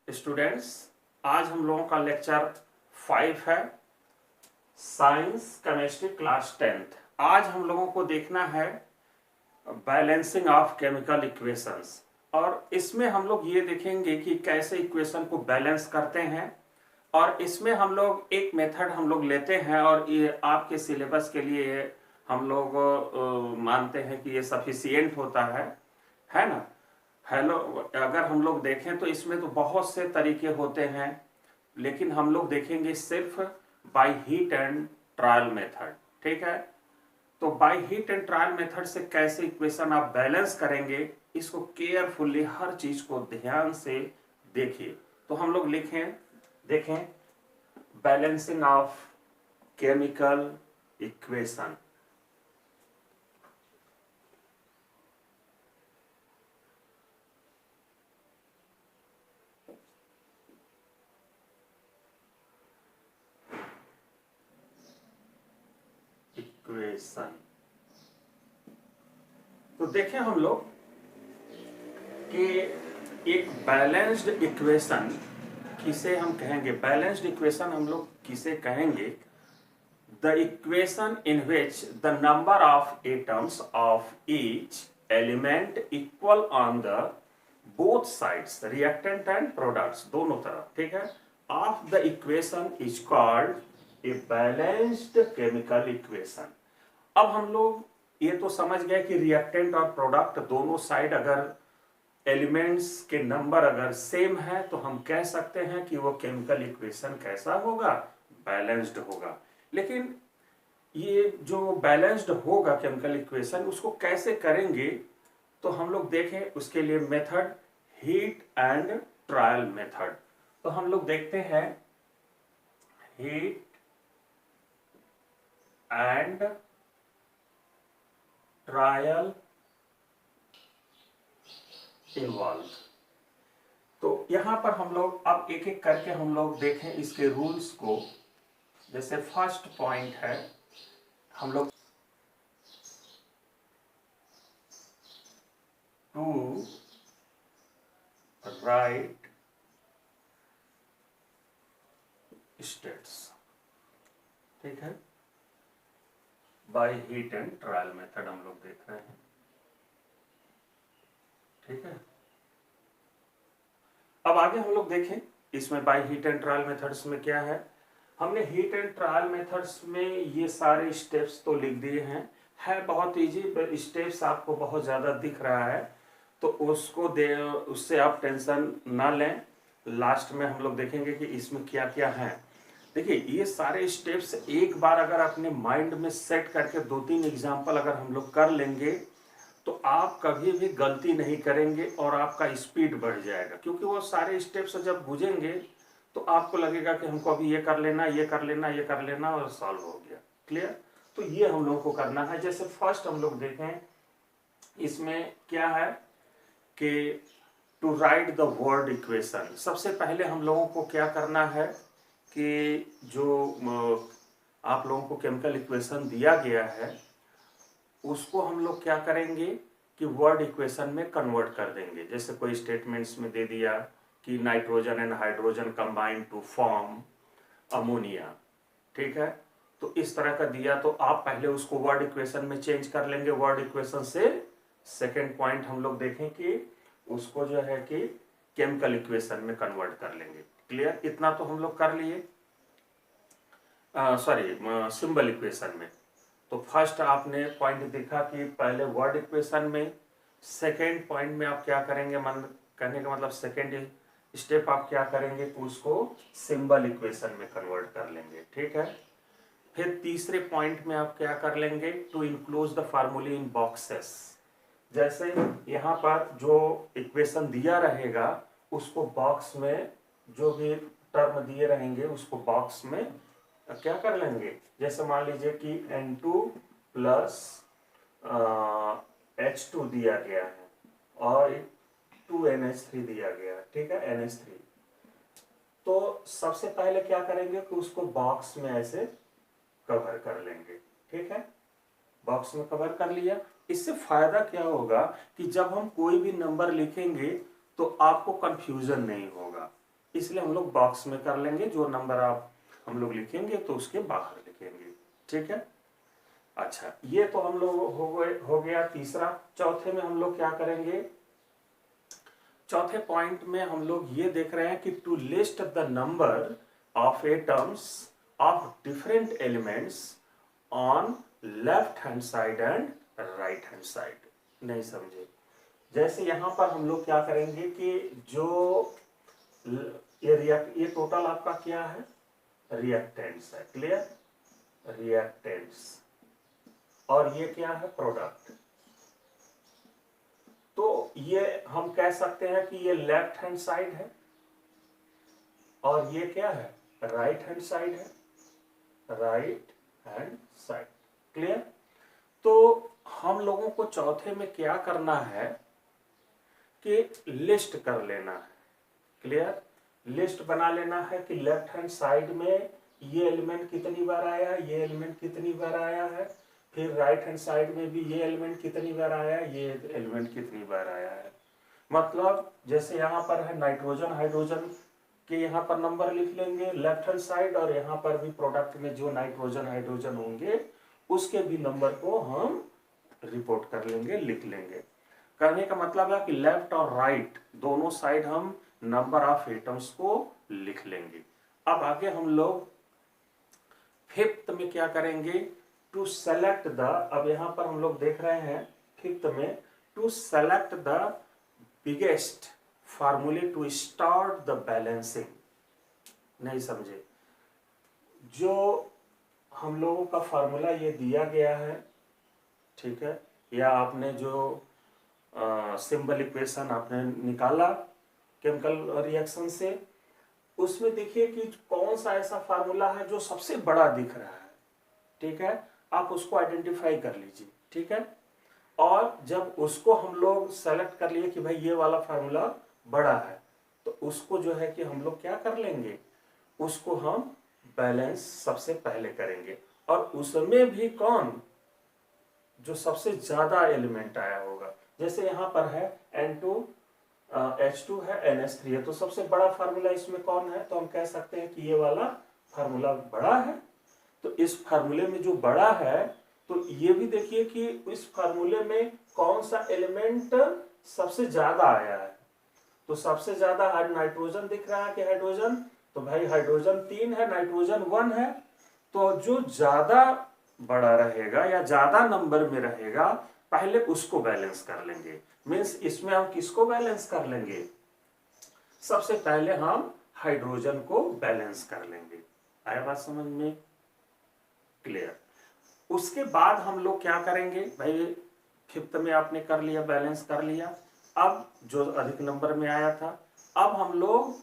Students, आज हम लोगों का लेक्चर 5 है, साइंस केमिस्ट्री क्लास 10th। आज हम लोगों को देखना है बैलेंसिंग ऑफ केमिकल इक्वेशंस, और इसमें हम लोग ये देखेंगे कि कैसे इक्वेशन को बैलेंस करते हैं। और इसमें हम लोग एक मेथड हम लोग लेते हैं, और ये आपके सिलेबस के लिए हम लोग मानते हैं कि ये सफिशिएंट होता है ना। हेलो, अगर हम लोग देखें तो इसमें तो बहुत से तरीके होते हैं, लेकिन हम लोग देखेंगे सिर्फ by heat and trial method. ठीक है, तो by heat and trial method से कैसे इक्वेशन आप बैलेंस करेंगे, इसको केयरफुली हर चीज को ध्यान से देखिए। तो हम लोग देखें बैलेंसिंग ऑफ केमिकल इक्वेशन। तो देखें हम लोग कि एक बैलेंस्ड इक्वेशन किसे हम कहेंगे। बैलेंस्ड इक्वेशन हम लोग किसे कहेंगे? The equation in which the number of atoms of each element equal on the both sides, reactant and products, दोनों तरफ। ठीक है, of the equation is called a balanced chemical equation. अब हम लोग ये तो समझ गए कि रिएक्टेंट और प्रोडक्ट दोनों साइड अगर एलिमेंट्स के नंबर अगर सेम है तो हम कह सकते हैं कि वो केमिकल इक्वेशन कैसा होगा, बैलेंस्ड होगा। लेकिन ये जो बैलेंस्ड होगा केमिकल इक्वेशन, उसको कैसे करेंगे, तो हम लोग देखें उसके लिए method heat and trial method. तो हम लोग देखते हैं हीट एंड ट्रायल इन्वॉल्व। तो यहां पर हम लोग अब एक एक करके हम लोग देखें इसके रूल्स को। जैसे फर्स्ट पॉइंट है, हम लोग टू राइट स्टेट्स। ठीक है, by heat and trial method हम लोग देख रहे हैं। ठीक है, अब आगे हम लोग देखें इसमें by heat and trial methods में क्या है। हमने हीट एंड ट्रायल मेथड्स में ये सारे स्टेप्स तो लिख दिए हैं, है बहुत इजी। स्टेप्स आपको बहुत ज्यादा दिख रहा है तो उससे आप टेंशन ना लें। लास्ट में हम लोग देखेंगे कि इसमें क्या क्या है। देखिए, ये सारे स्टेप्स एक बार अगर अपने माइंड में सेट करके 2-3 एग्जाम्पल अगर हम लोग कर लेंगे तो आप कभी भी गलती नहीं करेंगे और आपका स्पीड बढ़ जाएगा। क्योंकि वो सारे स्टेप्स जब बुझेंगे तो आपको लगेगा कि हमको अभी ये कर लेना, ये कर लेना, ये कर लेना, और सॉल्व हो गया। क्लियर? तो ये हम लोगों को करना है। जैसे फर्स्ट हम लोग देखें इसमें क्या है कि to write the word equation. सबसे पहले हम लोगों को क्या करना है कि जो आप लोगों को केमिकल इक्वेशन दिया गया है उसको हम लोग क्या करेंगे कि वर्ड इक्वेशन में कन्वर्ट कर देंगे। जैसे कोई स्टेटमेंट्स में दे दिया कि nitrogen and hydrogen combine to form ammonia. ठीक है, तो इस तरह का दिया तो आप पहले उसको वर्ड इक्वेशन में चेंज कर लेंगे। वर्ड इक्वेशन से सेकेंड पॉइंट हम लोग देखें कि उसको जो है कि केमिकल इक्वेशन में कन्वर्ट कर लेंगे। क्लियर? इतना तो हम लोग कर लिए, सॉरी सिंबल इक्वेशन में। तो फर्स्ट आपने पॉइंट देखा कि पहले वर्ड इक्वेशन में, सेकेंड पॉइंट में आप क्या करेंगे, कहने का मतलब सेकेंड स्टेप आप क्या करेंगे कि उसको सिंबल इक्वेशन में कन्वर्ट कर लेंगे। ठीक है, फिर तीसरे पॉइंट में आप क्या कर लेंगे, टू इंक्लूज द फार्मूले इन बॉक्सेस। जैसे यहाँ पर जो इक्वेशन दिया रहेगा उसको बॉक्स में, जो भी टर्म दिए रहेंगे उसको बॉक्स में क्या कर लेंगे। जैसे मान लीजिए कि N2 प्लस H2 दिया गया है और 2NH3 दिया गया है। ठीक है, NH3। तो सबसे पहले क्या करेंगे कि उसको बॉक्स में ऐसे कवर कर लेंगे। ठीक है, बॉक्स में कवर कर लिया। इससे फायदा क्या होगा कि जब हम कोई भी नंबर लिखेंगे तो आपको कंफ्यूजन नहीं होगा। इसलिए हम लोग बॉक्स में कर लेंगे, जो नंबर आप हम लोग लिखेंगे तो उसके बाहर लिखेंगे। ठीक है, अच्छा ये तो हम लोग हो गया तीसरा। चौथे में हम लोग क्या करेंगे, चौथे पॉइंट में हम लोग ये देख रहे हैं कि to list the number of atoms of different elements on left hand side and right hand side. नहीं समझे, जैसे यहां पर हम लोग क्या करेंगे कि जो ये टोटल आपका क्या है, रिएक्टेंट्स है, क्लियर, रिएक्टेंट्स, और ये क्या है, प्रोडक्ट। तो ये हम कह सकते हैं कि ये लेफ्ट हैंड साइड है और ये क्या है, राइट हैंड साइड है, राइट हैंड साइड, क्लियर। तो हम लोगों को चौथे में क्या करना है कि लिस्ट कर लेना है, क्लियर, लिस्ट बना लेना है कि लेफ्ट हैंड साइड में ये एलिमेंट कितनी बार आया, ये एलिमेंट कितनी बार आया है, फिर राइट हैंड साइड में भी ये एलिमेंट कितनी बार आया है, ये एलिमेंट कितनी बार आया है। मतलब जैसे यहाँ पर है नाइट्रोजन हाइड्रोजन के यहाँ पर नंबर लिख लेंगे लेफ्ट हैंड साइड, और यहाँ पर भी प्रोडक्ट में जो नाइट्रोजन हाइड्रोजन होंगे उसके भी नंबर को हम रिपोर्ट कर लेंगे, लिख लेंगे। करने का मतलब है कि लेफ्ट और राइट दोनों साइड हम नंबर ऑफ एटम्स को लिख लेंगे। अब आगे हम लोग फिफ्थ में क्या करेंगे, टू सेलेक्ट द, अब यहां पर हम लोग देख रहे हैं फिफ्थ में, टू सेलेक्ट द बिगेस्ट फार्मूले टू स्टार्ट द बैलेंसिंग। नहीं समझे, जो हम लोगों का फार्मूला ये दिया गया है, ठीक है, या आपने जो सिंबल इक्वेशन आपने निकाला केमिकल रिएक्शन से, उसमें देखिए कि कौन सा ऐसा फार्मूला है जो सबसे बड़ा दिख रहा है, ठीक है, आप उसको आइडेंटिफाई कर लीजिए, ठीक है। और जब उसको हम लोग सेलेक्ट कर लिए कि भाई ये वाला फार्मूला बड़ा है, तो उसको जो है कि हम लोग क्या कर लेंगे, उसको हम बैलेंस सबसे पहले करेंगे, और उसमें भी कौन, जो सबसे ज्यादा एलिमेंट आया होगा। जैसे यहाँ पर है N2H2 है, NH3 है, तो सबसे बड़ा फार्मूला इसमें कौन है, तो हम कह सकते हैं कि ये वाला फार्मूला बड़ा है। तो इस फार्मूले में जो बड़ा है, तो ये भी देखिए कि इस फार्मूले में कौन सा एलिमेंट सबसे ज्यादा आया है। तो सबसे ज्यादा नाइट्रोजन दिख रहा है कि हाइड्रोजन, तो भाई हाइड्रोजन 3 है, नाइट्रोजन 1 है। तो जो ज्यादा बड़ा रहेगा या ज्यादा नंबर में रहेगा, पहले उसको बैलेंस कर लेंगे। मीन्स इसमें हम किसको बैलेंस कर लेंगे, सबसे पहले हम हाइड्रोजन को बैलेंस कर लेंगे। आया बात समझ में, क्लियर। उसके बाद हम लोग क्या करेंगे, भाई फिफ्थ में आपने कर लिया, बैलेंस कर लिया। अब जो अधिक नंबर में आया था, अब हम लोग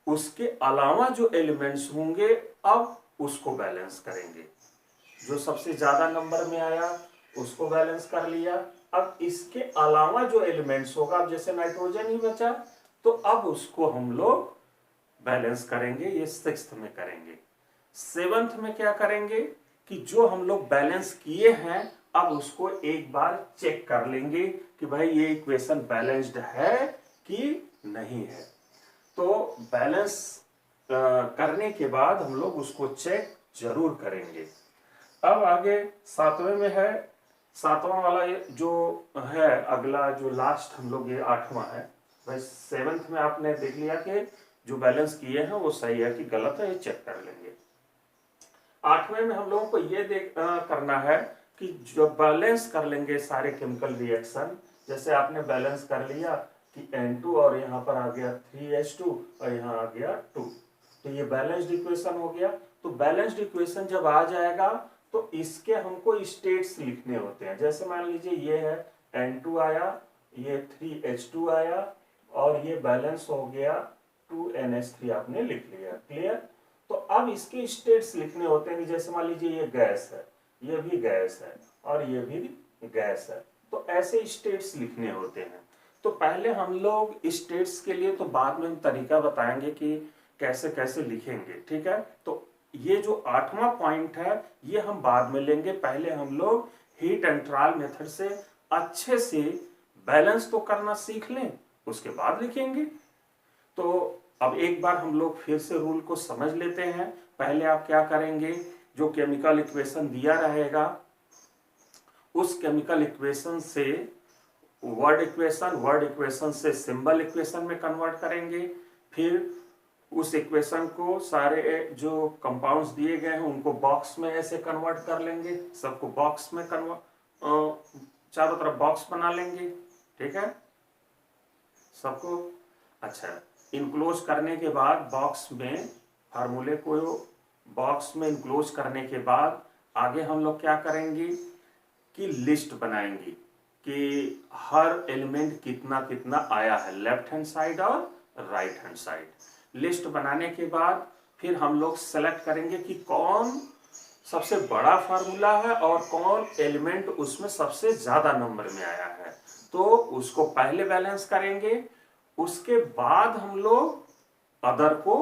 उसके अलावा जो एलिमेंट्स होंगे अब उसको बैलेंस करेंगे। जो सबसे ज्यादा नंबर में आया उसको बैलेंस कर लिया। अब इसके अलावा जो एलिमेंट्स होगा, अब जैसे नाइट्रोजन ही बचा, तो अब उसको हम लोग बैलेंस करेंगे, ये सिक्स्थ में करेंगे। सेवंथ में क्या करेंगे कि जो हम लोग बैलेंस किए हैं अब उसको एक बार चेक कर लेंगे कि भाई ये इक्वेशन बैलेंस्ड है कि नहीं है। तो बैलेंस करने के बाद हम लोग उसको चेक जरूर करेंगे। अब आगे सातवें में है, सातवां वाला जो है अगला, जो लास्ट हम लोग, ये आठवां है। भाई सेवंथ में आपने देख लिया कि जो बैलेंस किए हैं वो सही है कि गलत है, ये चेक कर लेंगे। आठवें में हम लोगों को ये करना है कि जो बैलेंस कर लेंगे सारे केमिकल रिएक्शन, जैसे आपने बैलेंस कर लिया कि N2 और यहाँ पर आ गया 3H2 और यहाँ आ गया 2, तो ये बैलेंस्ड इक्वेशन हो गया। तो बैलेंस्ड इक्वेशन जब आ जाएगा तो इसके हमको स्टेट्स लिखने होते हैं। जैसे मान लीजिए ये है N2 आया, ये 3H2 आया, और ये बैलेंस हो गया 2NH3 आपने लिख लिया, क्लियर। तो अब इसके स्टेट्स लिखने होते हैं, जैसे मान लीजिए ये गैस है, ये भी गैस है, और ये भी गैस है, तो ऐसे स्टेट्स लिखने होते हैं। तो पहले हम लोग स्टेट्स के लिए, तो बाद में हम तरीका बताएंगे कि कैसे कैसे लिखेंगे, ठीक है। तो ये जो आठवां पॉइंट है ये हम बाद में लेंगे, पहले हम लोग हीट एंड ट्रायल मेथड से अच्छे से बैलेंस तो करना सीख लें, उसके बाद लिखेंगे। तो अब एक बार हम लोग फिर से रूल को समझ लेते हैं। पहले आप क्या करेंगे, जो केमिकल इक्वेशन दिया रहेगा उस केमिकल इक्वेशन से वर्ड इक्वेशन से सिंबल इक्वेशन में कन्वर्ट करेंगे। फिर उस इक्वेशन को सारे जो कंपाउंड्स दिए गए हैं उनको बॉक्स में ऐसे कन्वर्ट कर लेंगे, सबको बॉक्स में चारों तरफ बॉक्स बना लेंगे। ठीक है सबको। अच्छा, इनक्लोज करने के बाद बॉक्स में फार्मूले को बॉक्स में इनक्लोज करने के बाद आगे हम लोग क्या करेंगे कि लिस्ट बनाएंगे कि हर एलिमेंट कितना कितना आया है, लेफ्ट हैंड साइड और राइट हैंड साइड। लिस्ट बनाने के बाद फिर हम लोग सेलेक्ट करेंगे कि कौन सबसे बड़ा फार्मूला है और कौन एलिमेंट उसमें सबसे ज्यादा नंबर में आया है, तो उसको पहले बैलेंस करेंगे। उसके बाद हम लोग अदर को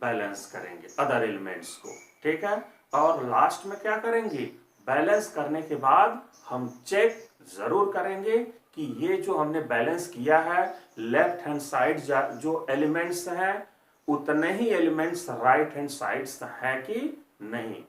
बैलेंस करेंगे, अदर एलिमेंट्स को। ठीक है, और लास्ट में क्या करेंगे, बैलेंस करने के बाद हम चेक जरूर करेंगे कि ये जो हमने बैलेंस किया है लेफ्ट हैंड साइड जो एलिमेंट्स हैं उतने ही एलिमेंट्स राइट हैंड साइड्स हैं कि नहीं।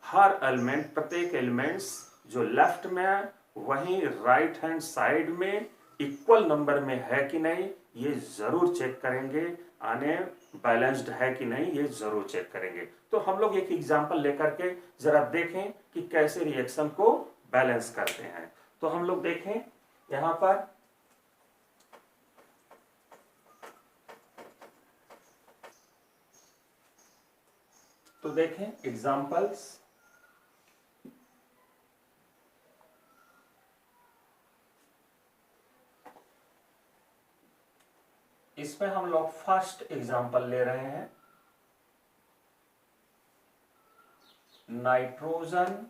हर एलिमेंट, प्रत्येक एलिमेंट्स जो लेफ्ट में है वही राइट हैंड साइड में इक्वल नंबर में है कि नहीं, ये जरूर चेक करेंगे। आने बैलेंस्ड है कि नहीं ये जरूर चेक करेंगे। तो हम लोग एक एग्जांपल लेकर के जरा देखें कि कैसे रिएक्शन को बैलेंस करते हैं। तो हम लोग देखें यहां पर तो देखें एग्जांपल्स। इसमें हम लोग फर्स्ट एग्जांपल ले रहे हैं नाइट्रोजन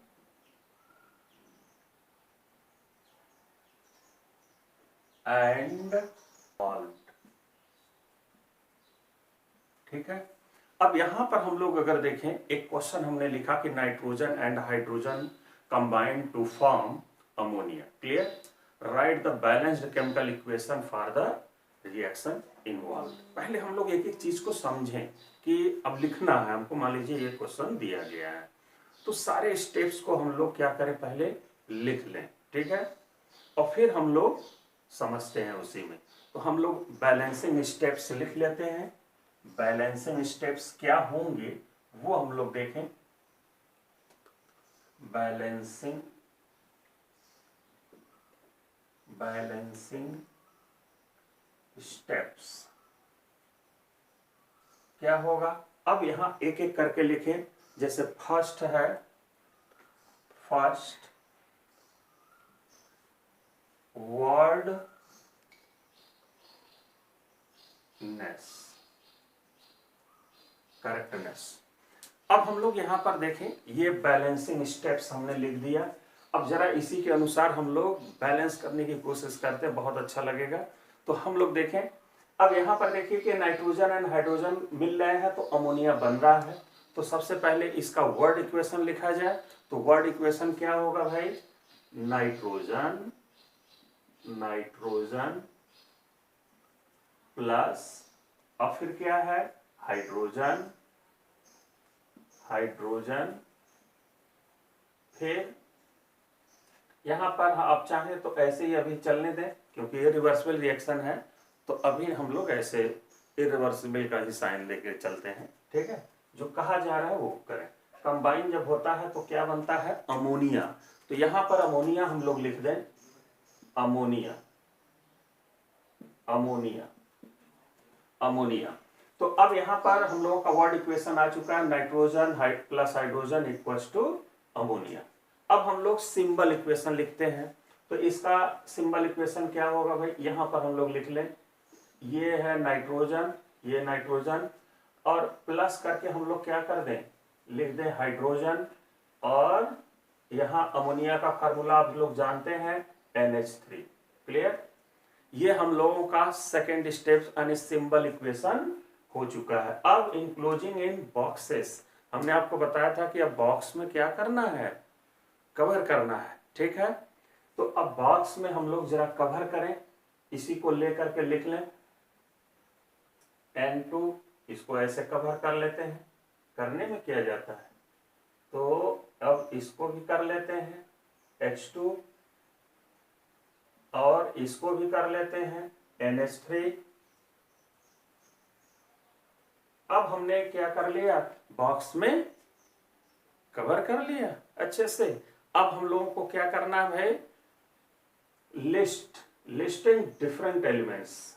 एंड सॉल्ट। ठीक है, अब यहां पर हम लोग अगर देखें एक क्वेश्चन हमने लिखा कि nitrogen and hydrogen combined to form ammonia. Clear, write the balanced chemical equation for the reaction involve. पहले हम लोग एक एक चीज को समझें कि अब लिखना है हमको। मान लीजिए ये क्वेश्चन दिया गया है तो सारे स्टेप्स को हम लोग क्या करें, पहले लिख लें। ठीक है, और फिर हम लोग समझते हैं उसी में। तो हम लोग बैलेंसिंग स्टेप्स लिख लेते हैं। बैलेंसिंग स्टेप्स क्या होंगे वो हम लोग देखें। बैलेंसिंग स्टेप्स क्या होगा, अब यहां एक एक करके लिखें। जैसे फर्स्ट है, फर्स्ट वर्ड करेक्टनेस। अब हम लोग यहां पर देखें ये बैलेंसिंग स्टेप्स हमने लिख दिया। अब जरा इसी के अनुसार हम लोग बैलेंस करने की कोशिश करते हैं, बहुत अच्छा लगेगा। तो हम लोग देखें, अब यहां पर देखिए कि नाइट्रोजन एंड हाइड्रोजन मिल रहे हैं तो अमोनिया बन रहा है। तो सबसे पहले इसका वर्ड इक्वेशन लिखा जाए। तो वर्ड इक्वेशन क्या होगा भाई, नाइट्रोजन प्लस, अब फिर क्या है, हाइड्रोजन, फिर यहां पर आप चाहें तो ऐसे ही अभी चलने दें क्योंकि ये रिवर्सिबल रिएक्शन है। तो अभी हम लोग ऐसे इरिवर्सिबल का ही साइन लेके चलते हैं। ठीक है, जो कहा जा रहा है वो करें। कंबाइन जब होता है तो क्या बनता है, अमोनिया। तो यहां पर अमोनिया हम लोग लिख दें, अमोनिया। तो अब यहां पर हम लोगों का वर्ड इक्वेशन आ चुका है, nitrogen plus hydrogen equals to ammonia. अब हम लोग सिंबल इक्वेशन लिखते हैं। तो इसका सिंबल इक्वेशन क्या होगा भाई, यहां पर हम लोग लिख लें, ये है नाइट्रोजन, ये नाइट्रोजन, और प्लस करके हम लोग क्या कर दें, लिख दें हाइड्रोजन, और यहां अमोनिया का फार्मूला आप लोग जानते हैं NH3। क्लियर, ये हम लोगों का सेकेंड स्टेप यानी सिंबल इक्वेशन हो चुका है। अब इंक्लोजिंग इन बॉक्सेस, हमने आपको बताया था कि अब बॉक्स में क्या करना है, कवर करना है। ठीक है, तो अब बॉक्स में हम लोग जरा कवर करें, इसी को लेकर के लिख लें N2 इसको ऐसे कवर कर लेते हैं, करने में क्या जाता है। तो अब इसको भी कर लेते हैं H2 और इसको भी कर लेते हैं NH3। अब हमने क्या कर लिया, बॉक्स में कवर कर लिया अच्छे से। अब हम लोगों को क्या करना है भाई, लिस्टिंग डिफरेंट एलिमेंट्स,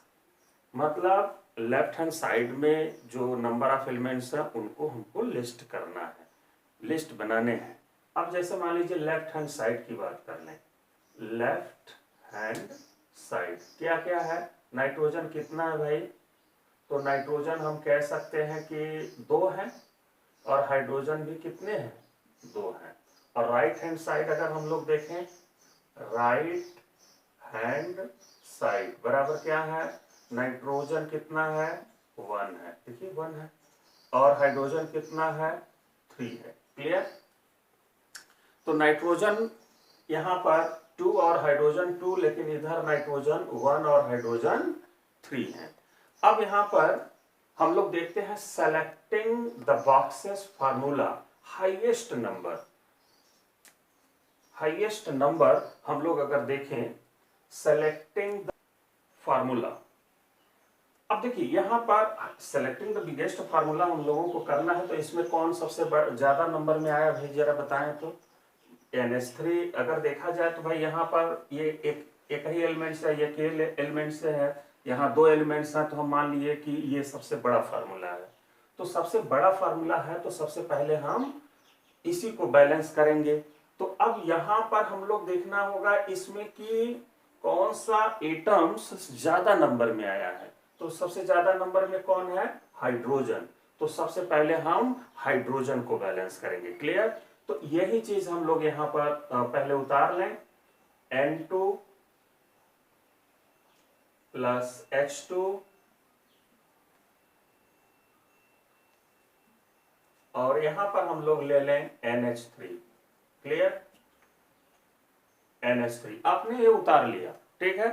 मतलब लेफ्ट हैंड साइड में जो नंबर ऑफ एलिमेंट्स है उनको हमको लिस्ट करना है, लिस्ट बनाने हैं। अब जैसे मान लीजिए लेफ्ट हैंड साइड की बात कर लें, लेफ्ट हैंड साइड क्या क्या है, नाइट्रोजन कितना है भाई, तो नाइट्रोजन हम कह सकते हैं कि 2 है और हाइड्रोजन भी कितने हैं, 2 हैं। और राइट हैंड साइड अगर हम लोग देखें, राइट हैंड साइड बराबर क्या है, नाइट्रोजन कितना है, 1 है, देखिए 1 है, और हाइड्रोजन कितना है, 3 है। क्लियर। तो नाइट्रोजन यहां पर 2 और हाइड्रोजन 2, लेकिन इधर नाइट्रोजन 1 और हाइड्रोजन 3 है। अब यहां पर हम लोग देखते हैं selecting the boxes formula, highest number हम लोग अगर देखें, सेलेक्टिंग द फार्मूला। अब देखिए यहां पर सेलेक्टिंग द बिगेस्ट फार्मूला हम लोगों को करना है, तो इसमें कौन सबसे ज्यादा नंबर में आया भाई, जरा बताएं तो। NH3 अगर देखा जाए तो भाई यहाँ पर ये एक ही एलिमेंट है, एक एलिमेंट से है, यहाँ 2 एलिमेंट्स हैं, तो हम मान लिए कि ये सबसे बड़ा फार्मूला है। तो सबसे बड़ा फार्मूला है, तो सबसे पहले हम इसी को बैलेंस करेंगे। तो अब यहाँ पर हम लोग देखना होगा इसमें कि कौन सा एटम्स ज्यादा नंबर में आया है। तो सबसे ज्यादा नंबर में कौन है, हाइड्रोजन। तो सबसे पहले हम हाइड्रोजन को बैलेंस करेंगे। क्लियर। तो यही चीज हम लोग यहां पर पहले उतार लें, N2 प्लस H2 और यहां पर हम लोग ले लें NH3। क्लियर। NH3 आपने ये उतार लिया, ठीक है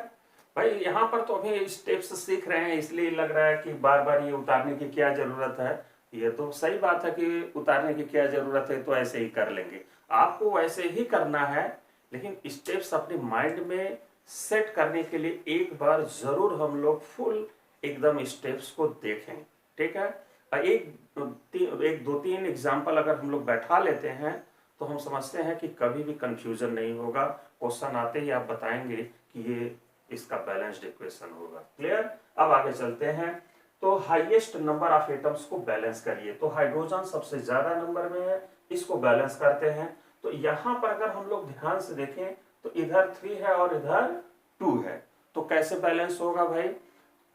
भाई। यहां पर तो अभी स्टेप्स सीख रहे हैं, इसलिए लग रहा है कि बार बार ये उतारने की क्या जरूरत है। ये तो सही बात है कि उतारने की क्या जरूरत है, तो ऐसे ही कर लेंगे। आपको वैसे ही करना है, लेकिन स्टेप्स अपने माइंड में सेट करने के लिए एक बार जरूर हम लोग फुल एकदम स्टेप्स को देखें, ठीक है। एक 2-3 एग्जाम्पल अगर हम लोग बैठा लेते हैं तो हम समझते हैं कि कभी भी कंफ्यूजन नहीं होगा। क्वेश्चन आते ही आप बताएंगे कि ये इसका बैलेंस्ड इक्वेशन होगा। क्लियर। अब आगे चलते हैं। तो हाईएस्ट नंबर ऑफ एटम्स को बैलेंस करिए। तो हाइड्रोजन सबसे ज्यादा नंबर में है, इसको बैलेंस करते हैं। तो यहां पर अगर हम लोग ध्यान से देखें तो इधर 3 है और इधर 2 है। तो कैसे बैलेंस होगा भाई,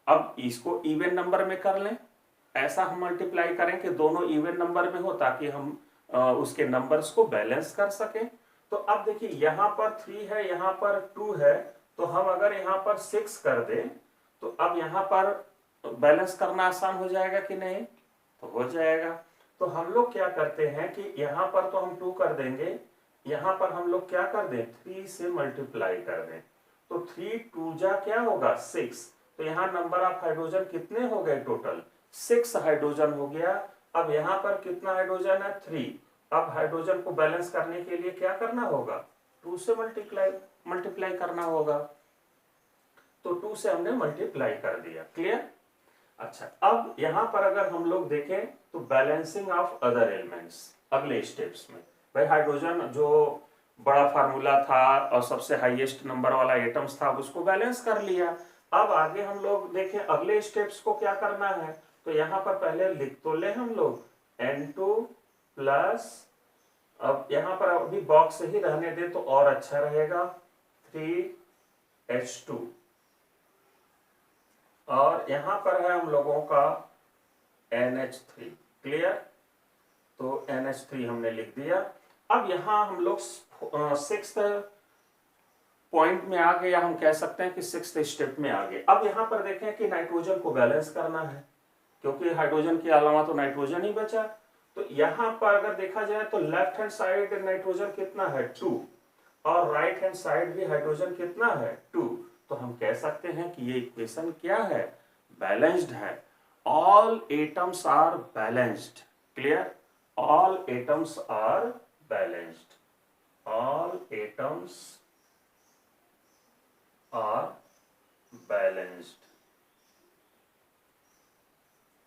अब इसको इवन नंबर में कर लें, ऐसा हम मल्टीप्लाई करें कि दोनों इवन नंबर में हो, ताकि हम उसके नंबर्स को बैलेंस कर सकें। तो अब देखिए यहां पर 3 है, यहां पर 2 है, तो हम अगर यहां पर 6 कर दें तो अब यहां पर बैलेंस करना आसान हो जाएगा कि नहीं, तो हो जाएगा। तो हम लोग क्या करते हैं कि यहां पर तो हम 2 कर देंगे, यहां पर हम लोग क्या कर दें, 3 से मल्टीप्लाई कर दें। तो 3 2 जा क्या होगा 6। तो यहां नंबर ऑफ हाइड्रोजन कितने हो गए, टोटल 6 हाइड्रोजन हो गया। अब यहां पर कितना हाइड्रोजन है, 3। अब हाइड्रोजन को बैलेंस करने के लिए क्या करना होगा, 2 से मल्टीप्लाई करना होगा। तो 2 से हमने मल्टीप्लाई कर दिया। क्लियर। अच्छा, अब यहां पर अगर हम लोग देखें तो बैलेंसिंग ऑफ अदर एलिमेंट्स अगले स्टेप्स में, भाई हाइड्रोजन जो बड़ा फार्मूला था और सबसे हाईएस्ट नंबर वाला एटम्स था उसको बैलेंस कर लिया। अब आगे हम लोग देखें अगले स्टेप्स को क्या करना है। तो यहां पर पहले लिख तो ले हम लोग N2 प्लस, अब यहां पर अभी बॉक्स ही रहने दे तो और अच्छा रहेगा, 3H2 और यहां पर है हम लोगों का NH3। क्लियर। तो NH3 हमने लिख दिया। अब यहां हम लोग 6th पॉइंट में आ गए, या हम कह सकते हैं कि 6th स्टेप में आ गए। अब यहां पर देखें कि नाइट्रोजन को बैलेंस करना है, क्योंकि हाइड्रोजन के अलावा तो नाइट्रोजन ही बचा। तो यहां पर अगर देखा जाए तो लेफ्ट हैंड साइड नाइट्रोजन कितना है, 2, और राइट हैंड साइड भी हाइड्रोजन कितना है, 2। तो हम कह सकते हैं कि ये इक्वेशन क्या है, बैलेंस्ड है। all atoms are balanced. Clear? All atoms are balanced. All atoms are balanced.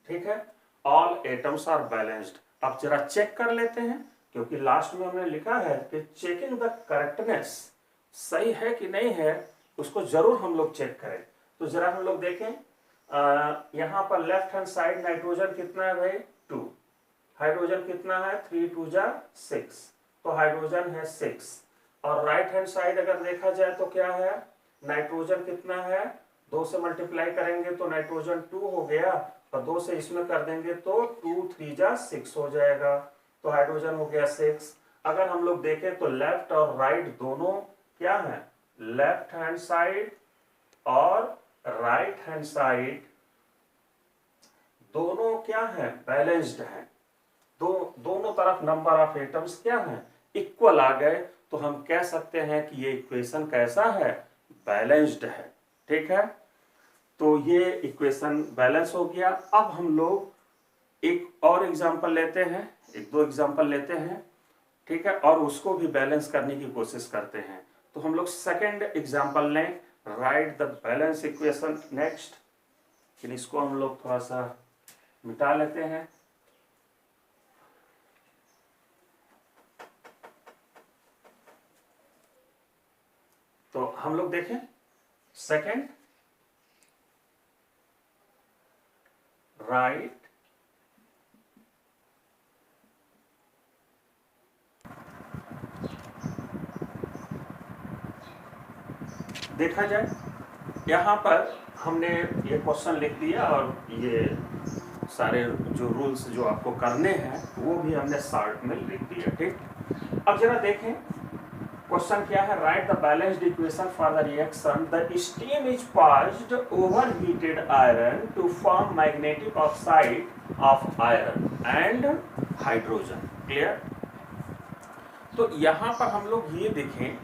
ठीक है, all atoms are balanced. अब जरा चेक कर लेते हैं, क्योंकि लास्ट में हमने लिखा है कि चेकिंग द करेक्टनेस, सही है कि नहीं है उसको जरूर हम लोग चेक करें। तो जरा हम लोग देखें, यहां पर लेफ्ट हैंड साइड नाइट्रोजन कितना है भाई 2, हाइड्रोजन कितना है 3 2 जा 6, तो हाइड्रोजन है 6। और राइट हैंड साइड अगर देखा जाए तो क्या है, नाइट्रोजन कितना है, 2 से मल्टीप्लाई करेंगे तो नाइट्रोजन 2 हो गया, और 2 से इसमें कर देंगे तो 2 3 जा 6 हो जाएगा, तो हाइड्रोजन हो गया 6। अगर हम लोग देखें तो लेफ्ट और राइट दोनों क्या है, लेफ्ट हैंड साइड और राइट हैंड साइड दोनों क्या है, बैलेंस्ड है। दोनों तरफ नंबर ऑफ एटम्स क्या है, इक्वल आ गए, तो हम कह सकते हैं कि ये इक्वेशन कैसा है, बैलेंस्ड है। ठीक है, तो ये इक्वेशन बैलेंस हो गया। अब हम लोग एक और एग्जांपल लेते हैं, एक दो एग्जांपल लेते हैं, ठीक है, और उसको भी बैलेंस करने की कोशिश करते हैं। तो हम लोग सेकंड एग्जांपल लें, right the balance equation next. फिर इसको हम लोग थोड़ा सा मिटा लेते हैं। तो हम लोग देखें सेकंड, राइट देखा जाए, यहां पर हमने ये क्वेश्चन लिख दिया और ये सारे जो रूल्स जो आपको करने हैं वो भी हमने शॉर्ट में लिख दिया। ठीक, अब जरा देखें क्वेश्चन क्या है, write the balanced equation for the reaction the steam is passed over heated iron to form magnetic oxide of iron and hydrogen. Clear? तो यहां पर हम लोग ये देखें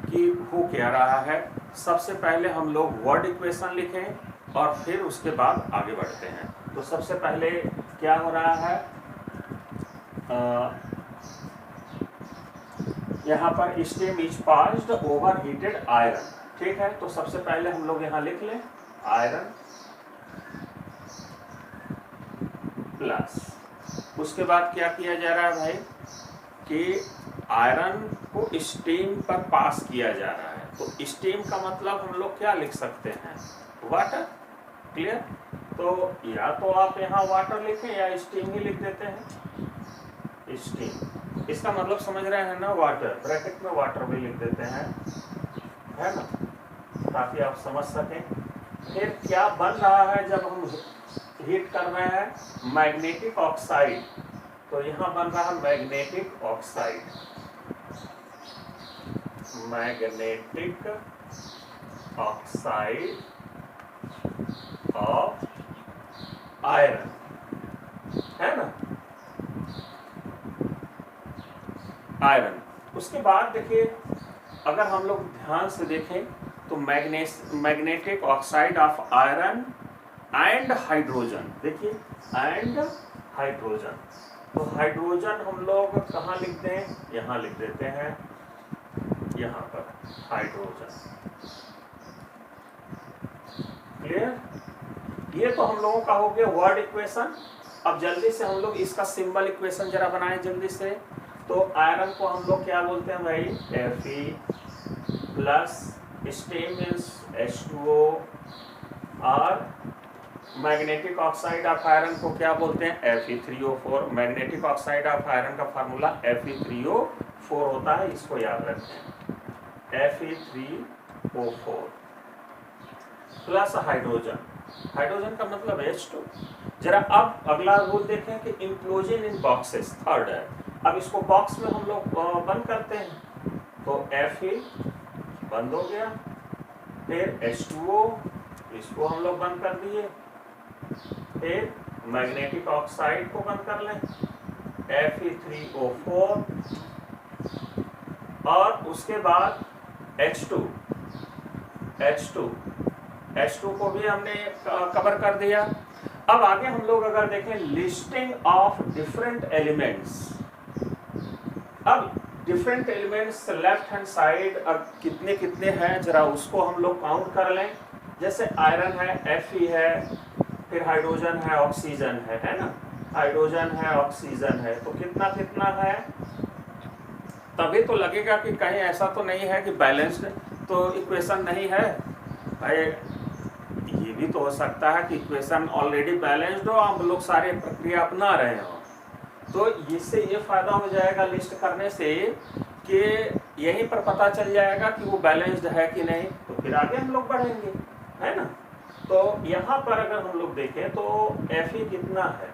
कि हो क्या रहा है। सबसे पहले हम लोग वर्ड इक्वेशन लिखें और फिर उसके बाद आगे बढ़ते हैं। तो सबसे पहले क्या हो रहा है, यहाँ पर steam is passed over heated iron. ठीक है, तो सबसे पहले हम लोग यहाँ लिख लें आयरन प्लस, उसके बाद क्या किया जा रहा है भाई कि आयरन को स्टीम पर पास किया जा रहा है। तो स्टीम का मतलब हम लोग क्या लिख सकते हैं, वाटर। क्लियर? तो या तो आप यहाँ वाटर लिखें या स्टीम ही लिख देते हैं, स्टीम। इसका मतलब समझ रहे हैं ना, वाटर, ब्रैकेट में वाटर भी लिख देते हैं, है ना, ताकि आप समझ सकें। फिर क्या बन रहा है जब हम हीट कर रहे हैं, मैग्नेटिक ऑक्साइड। तो यहाँ बन रहा है magnetic oxide, magnetic oxide of iron, है ना, आयरन। उसके बाद देखिए, अगर हम लोग ध्यान से देखें तो magnetic oxide of iron and hydrogen, देखिए एंड हाइड्रोजन। तो हाइड्रोजन हम लोग कहाँ लिख दें, यहाँ लिख देते हैं, यहाँ पर हाइड्रोजन। क्लियर? ये तो हम लोगों का हो गया वर्ड इक्वेशन। अब जल्दी से हम लोग इसका सिंबल इक्वेशन जरा बनाएं जल्दी से। तो आयरन को हम लोग क्या बोलते हैं भाई, Fe plus, steam is H2O, और मैग्नेटिक ऑक्साइड ऑफ आयरन को क्या बोलते हैं, Fe3O4। Magnetic oxide of iron का फार्मूला Fe3O4 होता है, इसको याद रखें, Fe3O4 प्लस हाइड्रोजन। हाइड्रोजन का मतलब H2। जरा अब अगला रूल देखें कि इंक्लोजन इन बॉक्सेस, थर्ड है। अब इसको बॉक्स में हम लोग बंद करते हैं, तो Fe बंद हो गया, फिर H2O, इसको हम लोग बंद कर दिए, फिर मैग्नेटिक ऑक्साइड को बंद कर लें, Fe3O4, और उसके बाद H2 को भी हमने कवर कर दिया। अब आगे हम लोग अगर देखें लिस्टिंग ऑफ डिफरेंट एलिमेंट्स। अब different elements left hand side अब कितने कितने हैं जरा उसको हम लोग काउंट कर लें। जैसे आयरन है, Fe है, फिर हाइड्रोजन है, ऑक्सीजन है ना, हाइड्रोजन है, ऑक्सीजन है, तो कितना कितना है। तभी तो लगेगा कि कहीं ऐसा तो नहीं है कि बैलेंस्ड तो इक्वेशन नहीं है। भाई ये भी तो हो सकता है कि इक्वेशन ऑलरेडी बैलेंस्ड हो, हम लोग सारे प्रक्रिया अपना रहे हो। तो इससे ये फायदा हो जाएगा लिस्ट करने से कि यहीं पर पता चल जाएगा कि वो बैलेंस्ड है कि नहीं, तो फिर आगे हम लोग बढ़ेंगे, है ना। तो यहाँ पर अगर हम लोग देखें तो Fe कितना है,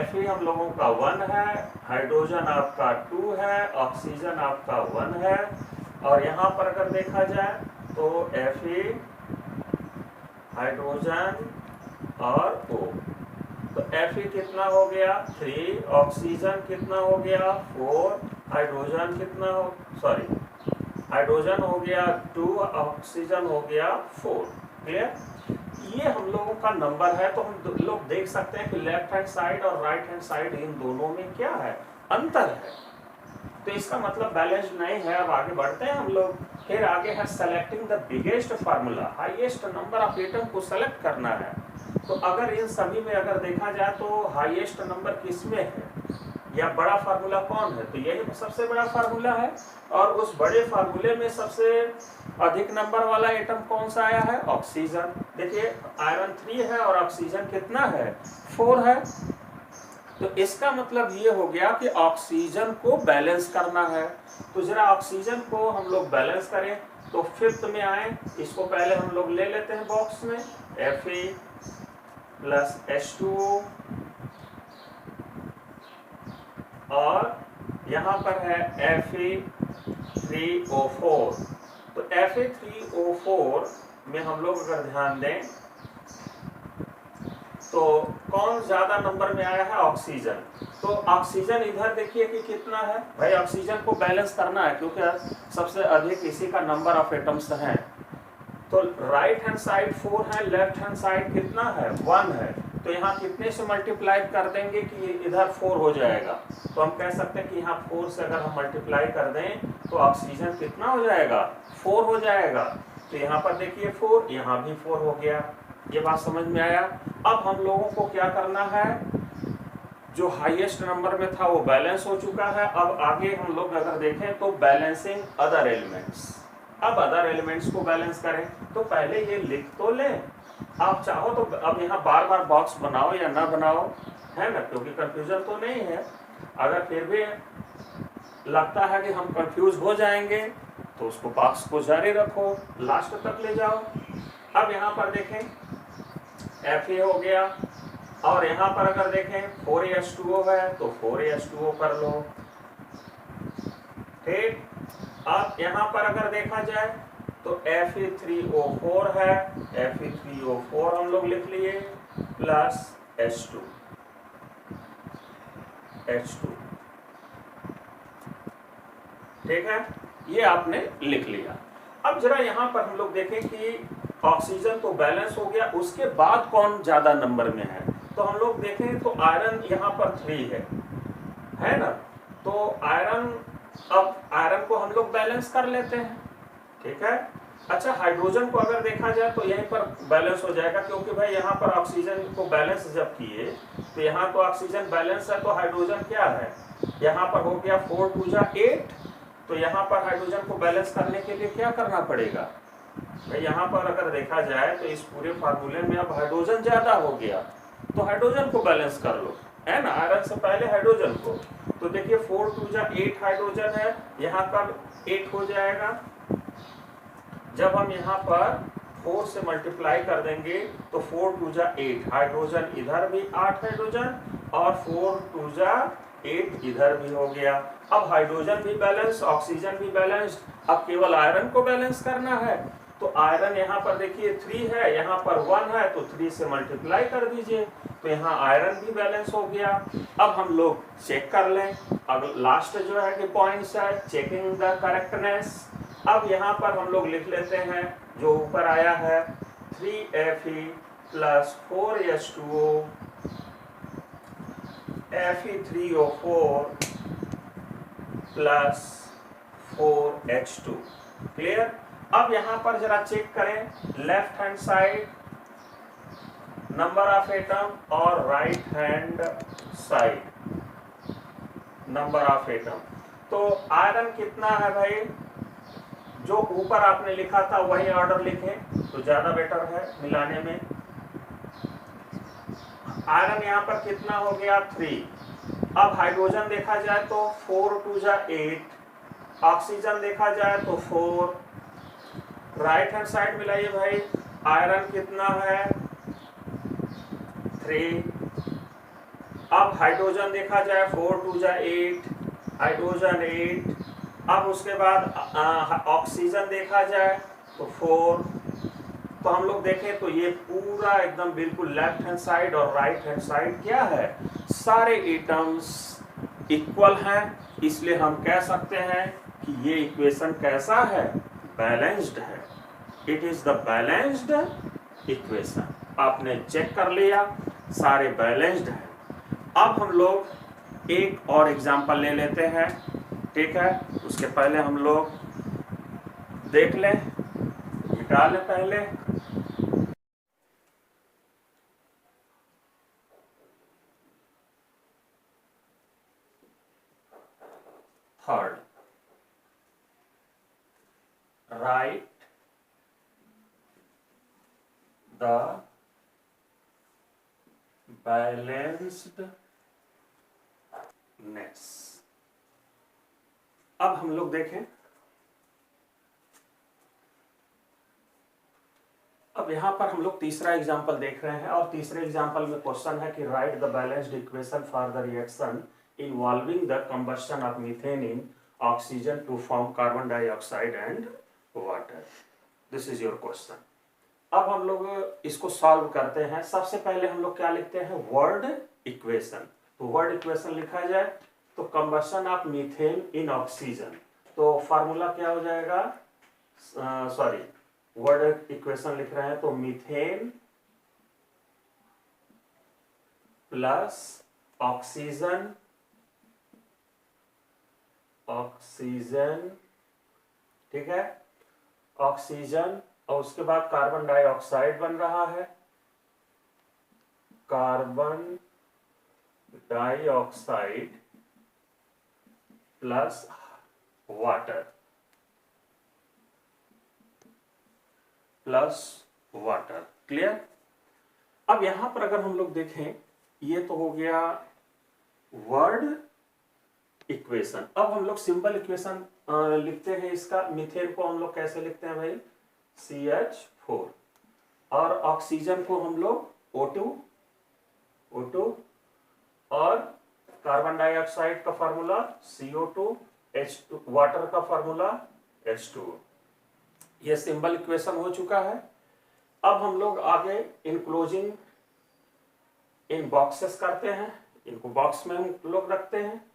Fe हम लोगों का 1 है, हाइड्रोजन आपका 2 है, ऑक्सीजन आपका 1 है, और यहाँ पर अगर देखा जाए तो Fe, हाइड्रोजन और O, तो Fe कितना हो गया 3, ऑक्सीजन कितना हो गया 4, हाइड्रोजन कितना हो हाइड्रोजन हो गया 2, ऑक्सीजन हो गया 4। क्लियर। ये हम लोगों का नंबर है। तो हम लोग देख सकते हैं कि लेफ्ट हैंड साइड और राइट हैंड साइड इन दोनों में क्या है, अंतर है। तो इसका मतलब बैलेंस नहीं है। अब आगे बढ़ते हैं हम लोग। फिर आगे है selecting the biggest formula, highest number of atom को सेलेक्ट करना है। तो अगर इन सभी में अगर देखा जाए तो हाईएस्ट नंबर किसमें है या बड़ा फार्मूला कौन है, तो यही सबसे बड़ा फार्मूला है। और उस बड़े फार्मूले में सबसे अधिक नंबर वाला एटम कौन सा आया है, ऑक्सीजन। देखिए आयरन 3 है और ऑक्सीजन कितना है 4 है। तो इसका मतलब ये हो गया कि ऑक्सीजन को बैलेंस करना है। तो जरा ऑक्सीजन को हम लोग बैलेंस करें। तो फिफ्थ में आए, इसको पहले हम लोग ले लेते हैं बॉक्स में, Fe प्लस H2O, और यहाँ पर है Fe3O4। तो Fe3O4 में हम लोग अगर ध्यान दें तो कौन ज्यादा नंबर में आया है, ऑक्सीजन। तो ऑक्सीजन इधर देखिए कि कितना है, भाई ऑक्सीजन को बैलेंस करना है क्योंकि सबसे अधिक इसी का नंबर ऑफ एटम्स हैं। तो राइट हैंड साइड 4 है, लेफ्ट हैंड साइड कितना है 1 है। तो यहाँ कितने से मल्टीप्लाई कर देंगे कि इधर 4 हो जाएगा। तो हम कह सकते हैं कि यहाँ 4 से अगर हम मल्टीप्लाई कर दें तो ऑक्सीजन कितना हो जाएगा 4 हो जाएगा। तो यहाँ पर देखिए 4, यहाँ भी 4 हो गया। ये बात समझ में आया। अब हम लोगों को क्या करना है, जो हाईएस्ट नंबर में था वो बैलेंस हो चुका है। अब आगे हम लोग अगर देखें तो बैलेंसिंग अदर एलिमेंट्स। अब अदर एलिमेंट्स को बैलेंस करें तो पहले ये लिख तो लें। आप चाहो तो अब यहाँ बार बार बॉक्स बनाओ या ना बनाओ, है ना, क्योंकि कंफ्यूजन तो नहीं है। अगर फिर भी लगता है कि हम कंफ्यूज हो जाएंगे तो उसको बॉक्स को जारी रखो, लास्ट तक ले जाओ। अब यहाँ पर देखें Fe हो गया, और यहाँ पर अगर देखें 4H2O है तो 4H2O कर लो, ठीक। अब यहाँ पर अगर देखा जाए तो Fe3O4 है, Fe3O4 हम लोग लिख लिए प्लस H2, ठीक है, ये आपने लिख लिया। अब जरा यहाँ पर हम लोग देखें कि ऑक्सीजन तो बैलेंस हो गया, उसके बाद कौन ज्यादा नंबर में है। तो हम लोग देखें तो आयरन यहाँ पर 3 है ना। तो आयरन, अब आयरन को हम लोग बैलेंस कर लेते हैं, ठीक है। अच्छा हाइड्रोजन को अगर देखा जाए तो यहीं पर बैलेंस हो जाएगा, क्योंकि भाई यहाँ पर ऑक्सीजन को बैलेंस जब किए तो यहाँ तो ऑक्सीजन बैलेंस है, तो हाइड्रोजन क्या है, यहाँ पर हो गया 4 2 जा 8। तो यहाँ पर हाइड्रोजन को बैलेंस करने के लिए क्या करना पड़ेगा भाई, यहाँ पर अगर देखा जाए तो इस पूरे फार्मूले में अब हाइड्रोजन ज्यादा हो गया, तो हाइड्रोजन को बैलेंस कर लो, है ना, आयरन से पहले हाइड्रोजन को। तो देखिए 4 2 जा 8 हाइड्रोजन है, यहाँ पर 8 हो जाएगा। जब हम यहाँ पर 4 से मल्टीप्लाई कर देंगे तो 4 2 जा 8 हाइड्रोजन, इधर भी 8 हाइड्रोजन, और 4 2 जा 8 इधर भी हो गया। अब हाइड्रोजन भी बैलेंस, ऑक्सीजन भी बैलेंस, अब केवल आयरन को बैलेंस करना है। तो आयरन यहाँ पर देखिए 3 है, यहाँ पर 1 है, तो 3 से मल्टीप्लाई कर दीजिए, तो यहाँ आयरन भी बैलेंस हो गया। अब हम लोग चेक कर लें। अब लास्ट जो है कि पॉइंट्स है चेकिंग द करेक्टनेस। अब यहाँ पर हम लोग लिख लेते हैं जो ऊपर आया है 3Fe plus 4H2O Fe3O4 plus 4H2। Clear. अब यहां पर जरा चेक करें left hand side number of atom और right hand side number of atom. तो आयरन कितना है भाई, जो ऊपर आपने लिखा था वही ऑर्डर लिखें तो ज्यादा बेटर है मिलाने में। आयरन यहां पर कितना हो गया 3। अब हाइड्रोजन देखा जाए तो 4 2 जा 8, ऑक्सीजन देखा जाए तो 4। राइट हैंड साइड मिलाइए भाई, आयरन कितना है 3। अब हाइड्रोजन देखा जाए 4 2 जा 8, हाइड्रोजन 8। अब उसके बाद ऑक्सीजन देखा जाए तो 4। तो हम लोग देखें तो ये पूरा एकदम बिल्कुल लेफ्ट हैंड साइड और राइट हैंड साइड क्या है, सारे एटम्स इक्वल हैं। इसलिए हम कह सकते हैं कि ये इक्वेशन कैसा है, बैलेंस्ड है। It is the balanced equation. आपने चेक कर लिया, सारे बैलेंस्ड है। अब हम लोग एक और एग्जांपल ले लेते हैं, ठीक है। उसके पहले हम लोग देख लें, मिटा लें पहले। थर्ड, राइट द बैलेंस्ड नेस। अब हम लोग देखें, अब यहां पर हम लोग तीसरा एग्जांपल देख रहे हैं और तीसरे एग्जांपल में क्वेश्चन है कि write the balanced equation for the reaction involving the combustion of methane in oxygen to form carbon dioxide and water. This is your question. अब हम लोग इसको सॉल्व करते हैं। सबसे पहले हम लोग क्या लिखते हैं, वर्ड इक्वेशन। तो वर्ड इक्वेशन लिखा जाए तो combustion of methane in oxygen, तो फार्मूला क्या हो जाएगा, सॉरी वर्ड इक्वेशन लिख रहे हैं तो मीथेन प्लस ऑक्सीजन, ऑक्सीजन, ठीक है, ऑक्सीजन, और उसके बाद कार्बन डाइऑक्साइड बन रहा है, carbon dioxide plus water, plus water. Clear. अब यहां पर अगर हम लोग देखें, ये तो हो गया वर्ड इक्वेशन। अब हम लोग सिंपल इक्वेशन लिखते हैं। इसका मीथेन को हम लोग कैसे लिखते हैं भाई, CH4, और ऑक्सीजन को हम लोग O2, और कार्बन डाइऑक्साइड का फार्मूला CO2, H2, वाटर का फार्मूला H2O। यह सिंबल इक्वेशन हो चुका है। अब हम लोग आगे इन क्लोजिंग इन बॉक्सेस करते हैं, इनको बॉक्स में हम लोग रखते हैं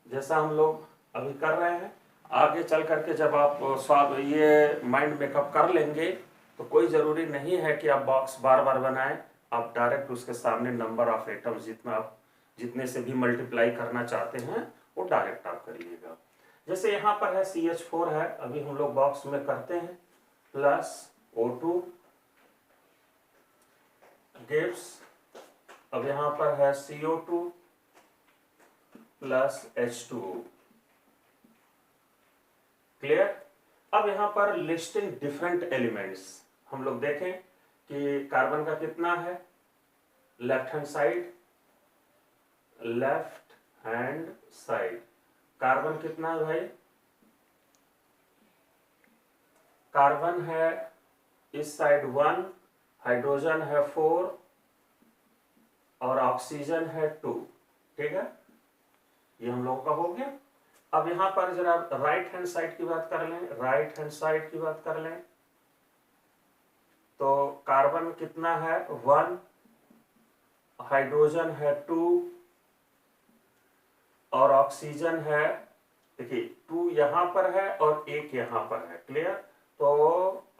जैसा हम लोग अभी कर रहे हैं। आगे चल करके जब आप स्वाद ये माइंड मेकअप कर लेंगे तो कोई ज़रूरी नहीं है कि आप बॉक्स बार बार बनाएं। आप डायरेक्ट उसके सामने नंबर ऑफ एटम्स जितने से भी मल्टीप्लाई करना चाहते हैं वो डायरेक्ट आप करिएगा। जैसे यहाँ पर है CH4 है, अभी हम लोग बॉक्स में करते हैं, प्लस O2 गिव्स, अब यहाँ पर है CO2 प्लस H2O। क्लियर। अब यहाँ पर लिस्टिंग डिफरेंट एलिमेंट्स हम लोग देखें कि कार्बन का कितना है, left hand side, left hand side carbon कितना है भाई, कार्बन है इस साइड 1, हाइड्रोजन है 4 और ऑक्सीजन है 2। ठीक है, ये हम लोगों का हो गया। अब यहां पर जरा राइट हैंड साइड की बात कर लें, राइट हैंड साइड की बात कर लें तो कार्बन कितना है 1, हाइड्रोजन है 2 और ऑक्सीजन है, देखिए 2 यहां पर है और 1 यहां पर है। क्लियर। तो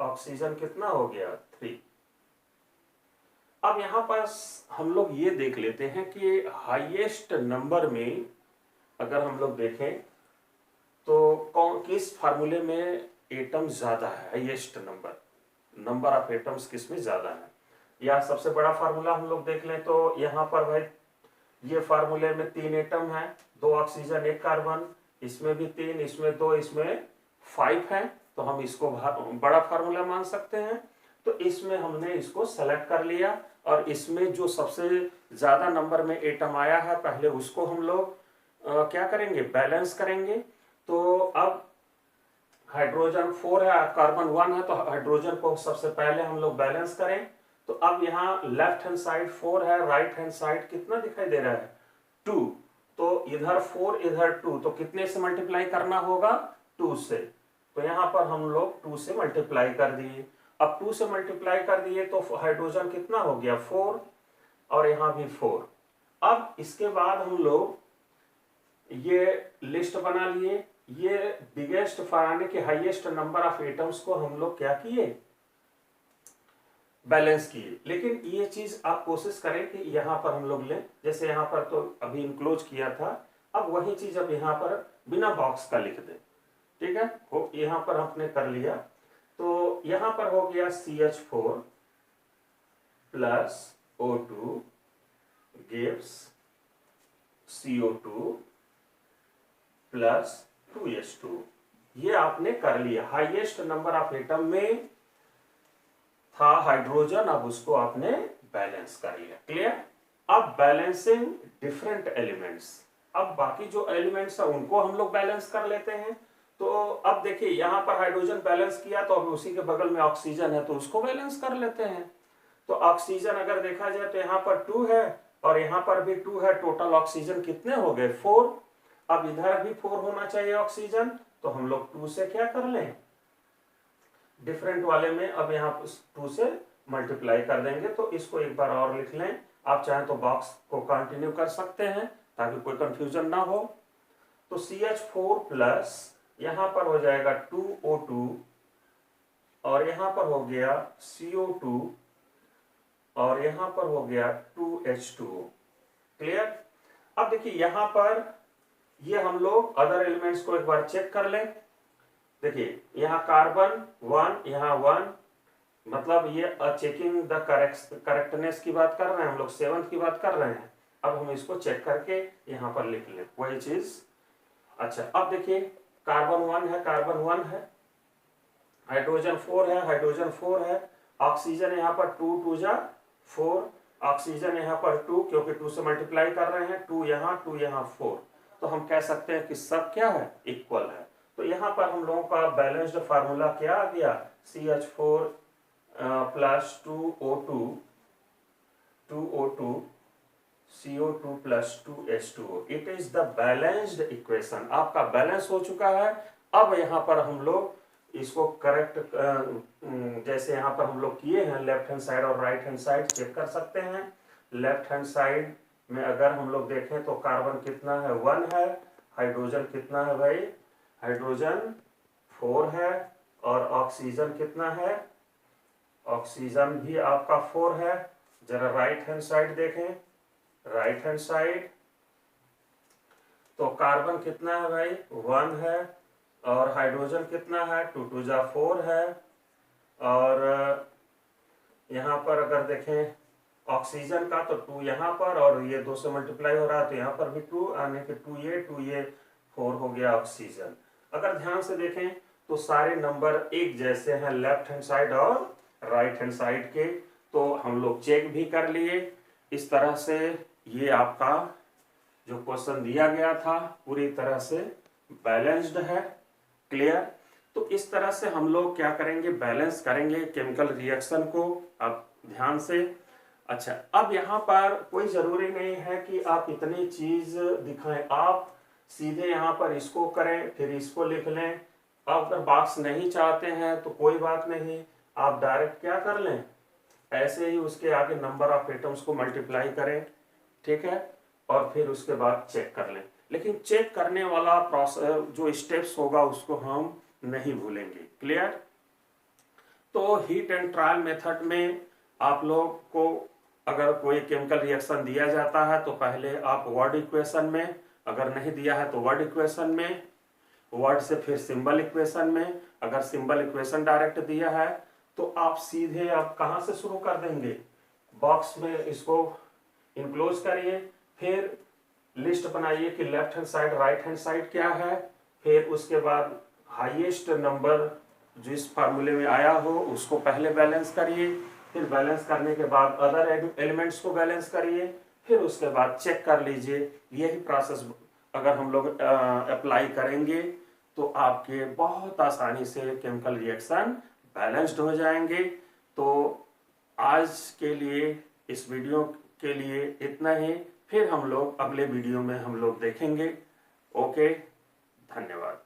ऑक्सीजन कितना हो गया 3। अब यहाँ पर हम लोग ये देख लेते हैं कि हाईएस्ट नंबर में अगर हम लोग देखें तो कौन किस फार्मूले में एटम ज्यादा है, हाईएस्ट नंबर ऑफ एटम्स किस में ज्यादा है। या सबसे बड़ा फार्मूला हम लोग देख लें तो यहाँ पर भाई ये फार्मूले में 3 एटम है, 2 ऑक्सीजन 1 कार्बन, इसमें भी 3, इसमें 2, इसमें 5 है, तो हम इसको बड़ा फार्मूला मान सकते हैं। तो इसमें हमने इसको सेलेक्ट कर लिया और इसमें जो सबसे ज्यादा नंबर में एटम आया है पहले उसको हम लोग क्या करेंगे, बैलेंस करेंगे। तो अब हाइड्रोजन 4 है, कार्बन 1 है, तो हाइड्रोजन को सबसे पहले हम लोग बैलेंस करें। तो अब यहाँ लेफ्ट हैंड साइड 4 है, राइट हैंड साइड कितना दिखाई दे रहा है 2, तो इधर 4 इधर 2, तो कितने से मल्टीप्लाई करना होगा 2 से। तो यहाँ पर हम लोग 2 से मल्टीप्लाई कर दिए। अब 2 से मल्टीप्लाई कर दिए तो हाइड्रोजन कितना हो गया 4 और यहाँ भी 4। अब इसके बाद हम लोग ये लिस्ट बना लिए, ये बिगेस्ट यानी कि हाईएस्ट नंबर ऑफ एटम्स को हम लोग क्या किए, बैलेंस किए। लेकिन ये चीज आप कोशिश करें कि यहाँ पर हम लोग लें, जैसे यहाँ पर तो अभी इनक्लोज किया था, अब वही चीज अब यहाँ पर बिना बॉक्स का लिख दें, ठीक है। हो यहाँ पर हमने कर लिया, तो यहाँ पर हो गया CH4 plus O2 gives CO2 plus 2H2। ये आपने कर लिया। हाईएस्ट नंबर ऑफ एटम में था हाइड्रोजन, अब उसको आपने बैलेंस कर लिया। क्लियर। अब बैलेंसिंग डिफरेंट एलिमेंट्स, अब बाकी जो एलिमेंट्स है उनको हम लोग बैलेंस कर लेते हैं। तो अब देखिए यहाँ पर हाइड्रोजन बैलेंस किया, तो अब उसी के बगल में ऑक्सीजन है तो उसको बैलेंस कर लेते हैं। तो ऑक्सीजन अगर देखा जाए तो यहाँ पर 2 है और यहाँ पर भी 2 है, टोटल ऑक्सीजन कितने हो गए 4। अब इधर भी 4 होना चाहिए ऑक्सीजन, तो हम लोग 2 से क्या कर लें, डिफरेंट वाले में अब यहाँ 2 से मल्टीप्लाई कर देंगे। तो इसको एक बार और लिख लें, आप चाहें तो बॉक्स को कंटिन्यू कर सकते हैं ताकि कोई कंफ्यूजन ना हो। तो CH4 प्लस यहाँ पर हो जाएगा 2O2 और यहाँ पर हो गया CO2 और यहाँ पर हो गया 2H2O। क्लियर। अब देखिए यहाँ पर ये हम लोग अदर एलिमेंट्स को एक बार चेक कर लें। देखिए यहाँ कार्बन 1, यहाँ 1, मतलब ये चेकिंग द करेक्टनेस की बात कर रहे हैं हम लोग, 7th की बात कर रहे हैं। अब हम इसको चेक करके यहाँ पर लिख लें वही चीज। अच्छा अब देखिए कार्बन 1 है, कार्बन 1 है, हाइड्रोजन 4 है, हाइड्रोजन 4 है, ऑक्सीजन यहाँ पर 2 2 जा 4, ऑक्सीजन यहाँ पर 2 क्योंकि 2 से मल्टीप्लाई कर रहे हैं, 2 यहाँ 4, तो हम कह सकते हैं कि सब क्या है, इक्वल है। तो यहाँ पर हम लोगों का बैलेंस्ड फार्मूला क्या आ गया, CH4 plus 2O2 CO2 plus 2H2O। It is the balanced equation. आपका बैलेंस हो चुका है। अब यहाँ पर हम लोग इसको करेक्ट जैसे यहाँ पर हम लोग किए हैं, लेफ्ट हैंड साइड और राइट हैंड साइड चेक कर सकते हैं। लेफ्ट हैंड साइड में अगर हम लोग देखें तो कार्बन कितना है 1 है, हाइड्रोजन कितना है भाई, हाइड्रोजन 4 है और ऑक्सीजन कितना है, ऑक्सीजन भी आपका 4 है। जरा राइट हैंड साइड देखें, राइट हैंड साइड तो कार्बन कितना है भाई 1 है और हाइड्रोजन कितना है 2 2 जा 4 है और यहाँ पर अगर देखें ऑक्सीजन का तो 2 यहाँ पर और ये 2 से मल्टीप्लाई हो रहा है तो यहाँ पर भी 2 आने के 2 ये 4 हो गया ऑक्सीजन। अगर ध्यान से देखें तो सारे नंबर एक जैसे हैं लेफ्ट हैंड साइड और राइट हैंड साइड के, तो हम लोग चेक भी कर लिए। इस तरह से ये आपका जो क्वेश्चन दिया गया था पूरी तरह से बैलेंस्ड है। क्लियर। तो इस तरह से हम लोग क्या करेंगे, बैलेंस करेंगे केमिकल रिएक्शन को। अब ध्यान से, अच्छा अब यहाँ पर कोई जरूरी नहीं है कि आप इतनी चीज दिखाएं, आप सीधे यहाँ पर इसको करें फिर इसको लिख लें। आप अगर बॉक्स नहीं चाहते हैं तो कोई बात नहीं, आप डायरेक्ट क्या कर लें, ऐसे ही उसके आगे नंबर ऑफ एटम्स को मल्टीप्लाई करें, ठीक है, और फिर उसके बाद चेक कर लें। लेकिन चेक करने वाला प्रोसेस जो स्टेप्स होगा उसको हम नहीं भूलेंगे। क्लियर। तो हीट एंड ट्रायल मेथड में आप लोग को अगर कोई केमिकल रिएक्शन दिया जाता है तो पहले आप वर्ड इक्वेशन में, अगर नहीं दिया है तो वर्ड इक्वेशन में, वर्ड से फिर सिंबल इक्वेशन में, अगर सिंबल इक्वेशन डायरेक्ट दिया है तो आप सीधे आप कहाँ से शुरू कर देंगे, बॉक्स में इसको इनक्लोज करिए, फिर लिस्ट बनाइए कि left hand side right hand side क्या है, फिर उसके बाद हाईएस्ट नंबर जो इस फार्मूले में आया हो उसको पहले बैलेंस करिए, फिर बैलेंस करने के बाद अदर एलिमेंट्स को बैलेंस करिए, फिर उसके बाद चेक कर लीजिए। यही प्रोसेस अगर हम लोग अप्लाई करेंगे तो आपके बहुत आसानी से केमिकल रिएक्शन बैलेंस्ड हो जाएंगे। तो आज के लिए इस वीडियो के लिए इतना ही, फिर हम लोग अगले वीडियो में हम लोग देखेंगे। ओके, धन्यवाद।